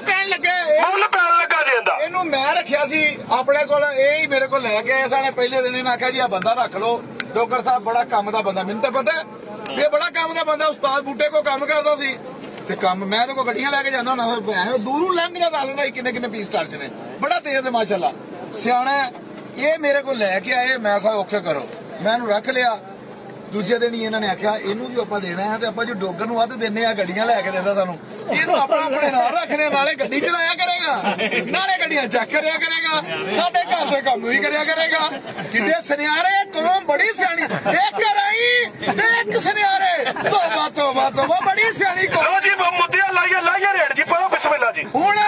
ਪੈਣ ਲੱਗੇ ਮੁੱਲ ਪੈਣ ਲੱਗਾ ਜੇ ਇਹਦਾ। ਇਹਨੂੰ ਮੈਂ ਰੱਖਿਆ ਸੀ ਆਪਣੇ ਕੋਲ, ਇਹ ਹੀ ਮੇਰੇ ਕੋਲ ਲੈ ਕੇ ਆਏ ਸਾਨੇ ਪਹਿਲੇ ਦਿਨ। ਮੈਂ ਆਖਿਆ ਜੀ ਆ ਬੰਦਾ ਰੱਖ ਲਓ, ਡੋਗਰ ਸਾਹਿਬ ਬੜਾ ਕੰਮ ਦਾ ਬੰਦਾ, ਮੈਨੂੰ ਤਾਂ ਪਤਾ ਇਹ ਬੜਾ ਕੰਮ ਦਾ ਬੰਦਾ। ਉਸਤਾਦ ਬੂਟੇ ਕੋ ਕੰਮ ਕਰਦਾ ਸੀ ਤੇ ਕੰਮ ਮੈਂ ਤਾਂ ਕੋ ਗੱਡੀਆਂ ਲੈ ਕੇ ਜਾਂਦਾ ਹੁੰਦਾ, ਦੂਰੋਂ ਲੰਘਦਾ ਦੱਸ ਦਿੰਦਾ ਕਿੰਨੇ ਕਿੰਨੇ ਪੀਸ ਟਾਰਚ ਨੇ, ਬੜਾ ਤੇਜ਼ ਤੇ ਮਾਸ਼ਾਅੱਲਾ ਸਿਆਣਾ। ਇਹ ਮੇਰੇ ਕੋਲ ਲੈ ਕੇ ਆਏ, ਮੈਂ ਕਿਹਾ ਔਖੇ ਕਰੋ, ਮੈਂ ਇਹਨੂੰ ਰੱਖ ਲਿਆ। ਦੂਜੇ ਦਿਨ ਹੀ ਇਹਨਾਂ ਨੇ ਆਖਿਆ ਇਹਨੂੰ ਵੀ ਆਪਾਂ ਦੇਣਾ ਹੈ ਤੇ ਆਪਾਂ ਜੋ ਡੋਗਰ ਨੂੰ ਵੱਧ ਦਿੰਨੇ ਆ, ਗੱਡੀਆਂ ਲੈ ਕੇ ਦਿੰਦਾ ਸਾਨੂੰ, ਇਹਨੂੰ ਆਪਾਂ ਆਪਣੇ ਨਾਲ ਰੱਖਣੇ, ਨਾਲੇ ਗੱਡੀ ਚਲਾਇਆ ਕਰੇਗਾ, ਨਾਲੇ ਗੱਡੀਆਂ ਚੱਕ ਕਰਿਆ ਕਰੇਗਾ, ਸਾਡੇ ਘਰ ਦੇ ਕੰਮ ਵੀ ਕਰਿਆ ਕਰੇਗਾ। ਕਿੱਡੇ ਸੁਨਿਆਰੇ, ਕੌਮ ਬੜੀ ਸਿਆਣੀ, ਇੱਕ ਰਾਈ ਇੱਕ ਸੁਨਿਆਰੇ, ਤੋਬਾ ਤੋਬਾ ਤੋਬਾ, ਬੜੀ ਸਿਆਣੀ ਕੌਮ। ਲਓ ਜੀ ਮੁੱਦਿਆ ਲਾਈਏ ਰੇਟ ਜੀ, ਪੜੋ ਬਿਸਮਿਲ੍ਲਾ ਜੀ। ਹੁਣ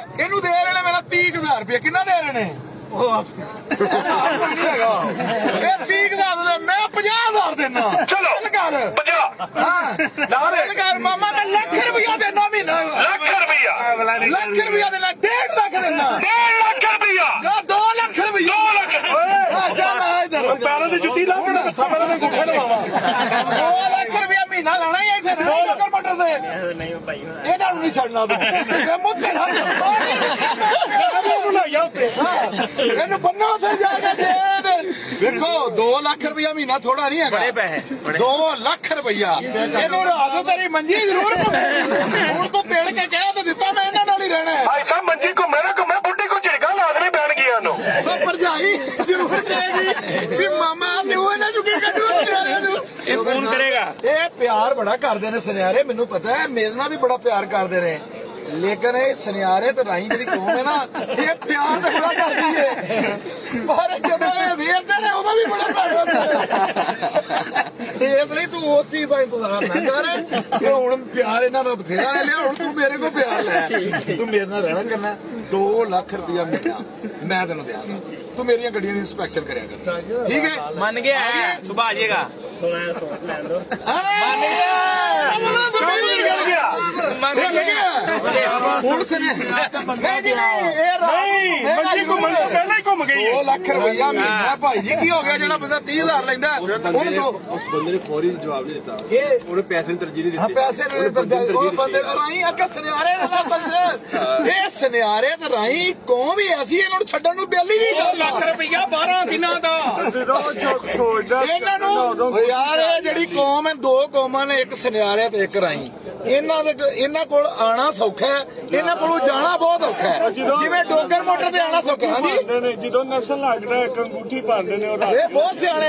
ਇਹਨੂੰ ਦੇ ਰਹੇ ਨੇ ਮੇਰਾ 30,000 ਰੁਪਏ। ਕਿੰਨਾ ਦੇ ਰਹੇ ਨੇ? ਇਹ 30,000 ਦੇ, ਮੈਂ 50,000 ਦੇਣਾ। ਚਲੋ ਕਰ 50 ਹਾਂ ਕਰ ਮਾਮਾ, ਮੈਂ ਲੱਖ ਰੁਪਇਆ ਦੇਣਾ ਮਹੀਨਾ। ਲੱਖ ਰੁਪਇਆ ਦੇਣਾ, 1.5 ਲੱਖ ਦੇਣਾ, 1.5 ਲੱਖ ਰੁਪਇਆ, 2 ਲੱਖ ਰੁਪਇਆ, 2 ਲੱਖ। ਪੈਰਾਂ ਦੀ ਜੁੱਤੀ ਲਾ, ਪੈਰਾਂ ਦੇ ਗੁੱਠੇ ਲਵਾਵਾ, 2 ਲੱਖ ਰੁਪਇਆ ਮਹੀਨਾ ਲਾਣਾ ਹੀ ਇੱਥੇ ਡੋਗਰ ਮੋਟਰ ਤੇ। ਇਹਨਾਂ ਨੂੰ ਨਹੀਂ ਛੱਡਣਾ ਤੂੰ, ਮੁੱਦੇ ਨਾਲ ਇਹਨੂੰ ਬੰਨੋ ਉੱਥੇ ਜਾ ਕੇ। ਵੇਖੋ 2 ਲੱਖ ਰੁਪਇਆ ਮਹੀਨਾ ਥੋੜਾ ਨਹੀਂ ਹੈਗਾ, ਬੜੇ ਪੈਸੇ, 2 ਲੱਖ ਰੁਪਇਆ। ਇਹਨੂੰ ਰਾਜੋ ਤੇਰੀ ਮੰਜੀ ਜ਼ਰੂਰ ਹੁਣ ਤੂੰ ਤੇੜ ਕੇ ਕਹਿ ਤੇ ਦਿੱਤਾ, ਮੈਂ ਇਹਨਾਂ ਨਾਲ ਹੀ ਰਹਿਣਾ ਹੈ। ਭਾਈ ਸਾਹਿਬ ਮੰਜੀ ਘੁੰਮੇ ਨਾ ਘੁੰਮੇ, ਬੁੱਢੀ ਕੋ ਝਿੜਕਾਂ ਲਾਦਣੀ ਪੈਣ ਗਿਆ ਨੂੰ। ਭਰਜਾਈ ਜ਼ਰੂਰ ਕਹੇਗੀ ਵੀ ਮਾਮਾ ਤੇ ਉਹ ਇਹਨਾਂ ਚੁੱਕੀ ਕੱਢੂ ਇਹ ਫੋਨ ਕਰੇਗਾ। ਇਹ ਪਿਆਰ ਬੜਾ ਕਰਦੇ ਨੇ ਸੁਨਿਆਰੇ, ਮੈਨੂੰ ਪਤਾ ਹੈ, ਮੇਰੇ ਨਾਲ ਵੀ ਬੜਾ ਪਿਆਰ ਕਰਦੇ ਨੇ, ਲੇਕਿਨ ਇਹ ਸੁਨਿਆਰੇ ਤੇ ਰਾਈ ਜਿਹੜੀ ਕੌਮ ਹੈ ਨਾ, ਇਹ ਪਿਆਰ ਤਾਂ ਬੜਾ ਕਰਦੀ ਹੈ, ਪਰ ਜਦੋਂ ਇਹ ਵੇਰਦੇ ਨੇ ਉਦੋਂ ਵੀ ਬੜਾ ਪਿਆਰ ਕਰਦੇ ਨੇ। ਇਸ ਲਈ ਤੂੰ ਉਸ ਚੀਜ਼ ਦਾ ਇੰਤਜ਼ਾਰ ਨਾ ਕਰ ਕਿ ਹੁਣ ਪਿਆਰ ਇਹਨਾਂ ਦਾ ਬਥੇਰਾ ਲੈ ਲਿਆ, ਹੁਣ ਤੂੰ ਮੇਰੇ ਕੋਲ ਪਿਆਰ ਲੈ, ਤੂੰ ਮੇਰੇ ਨਾਲ ਰਹਿਣਾ ਕਰਨਾ। 2 ਲੱਖ ਰੁਪਇਆ ਮਹੀਨਾ ਮੈਂ ਤੈਨੂੰ ਦਿਆਂਗਾ, ਤੂੰ ਮੇਰੀਆਂ ਗੱਡੀਆਂ ਦੀ ਇੰਸਪੈਕਸ਼ਨ ਕਰਿਆ ਕਰ, ਠੀਕ ਹੈ? ਮੰਨ ਗਿਆ, ਸੁਭਾ ਆ ਜਾਏਗਾ। ਹੁਣ ਸੁਣਿਆ ਨਹੀਂ ਜੀ, ਇਹ ਮੰਜੀ ਘੁੰਮਣ ਤੋਂ ਪਹਿਲਾਂ ਹੀ ਘੁੰਮ ਗਈ। 2 ਲੱਖ ਰੁਪਇਆ ਮਹੀਨਾ। ਭਾਈ ਜੀ ਕੀ ਹੋ ਗਿਆ ਜਿਹੜਾ ਬੰਦਾ 30,000 ਲੈਂਦਾ? ਉਸ ਬੰਦੇ ਨੇ ਫੌਰੀ ਜਵਾਬ ਨਹੀਂ ਦਿੱਤਾ, ਉਹਨੇ ਪੈਸੇ ਨੂੰ ਤਰਜੀਹ ਨਹੀਂ ਦਿੱਤੀ। ਪੈਸੇ ਨੇ ਉਹ ਬੰਦੇ ਨੂੰ ਰਾਈ ਅੱਗੇ ਸੁਨਿਆਰੇ ਦਾ ਬੰਦੇ, ਇਹ ਸੁਨਿਆਰੇ ਤੇ ਰਾਈ ਕੌਮ ਵੀ ਐਸੀ, ਇਹਨਾਂ ਨੂੰ ਛੱਡਣ ਨੂੰ ਦਿਲ ਹੀ ਨਹੀਂ ਕਰਦਾ। 2 ਲੱਖ ਰੁਪਇਆ 12 ਦਿਨਾਂ ਦਾ। ਇਹਨਾਂ ਨੂੰ ਯਾਰ, ਇਹ ਜਿਹੜੀ ਕੌਮ ਹੈ, 2 ਕੌਮਾਂ ਨੇ, ਇੱਕ ਸੁਨਿਆਰੇ ਤੇ ਇੱਕ ਰਾਈ। ਇਹਨਾਂ ਕੋਲ ਆਣਾ ਸੌਖਾ ਹੈ, ਇਹਨਾਂ ਕੋਲੋਂ ਜਾਣਾ ਬਹੁਤ ਔਖਾ ਹੈ। ਜਿਵੇਂ ਡੋਗਰ ਮੋਟਰ ਤੇ ਆਣਾ ਸੌਖਾ। ਹਾਂਜੀ, ਜਦੋਂ ਨਕਸਲ ਲੱਗਦਾ ਇੱਕ ਅੰਗੂਠੀ ਪਾਉਂਦੇ ਨੇ ਉਹ ਇਹ ਬਹੁਤ ਸਿਆਣੇ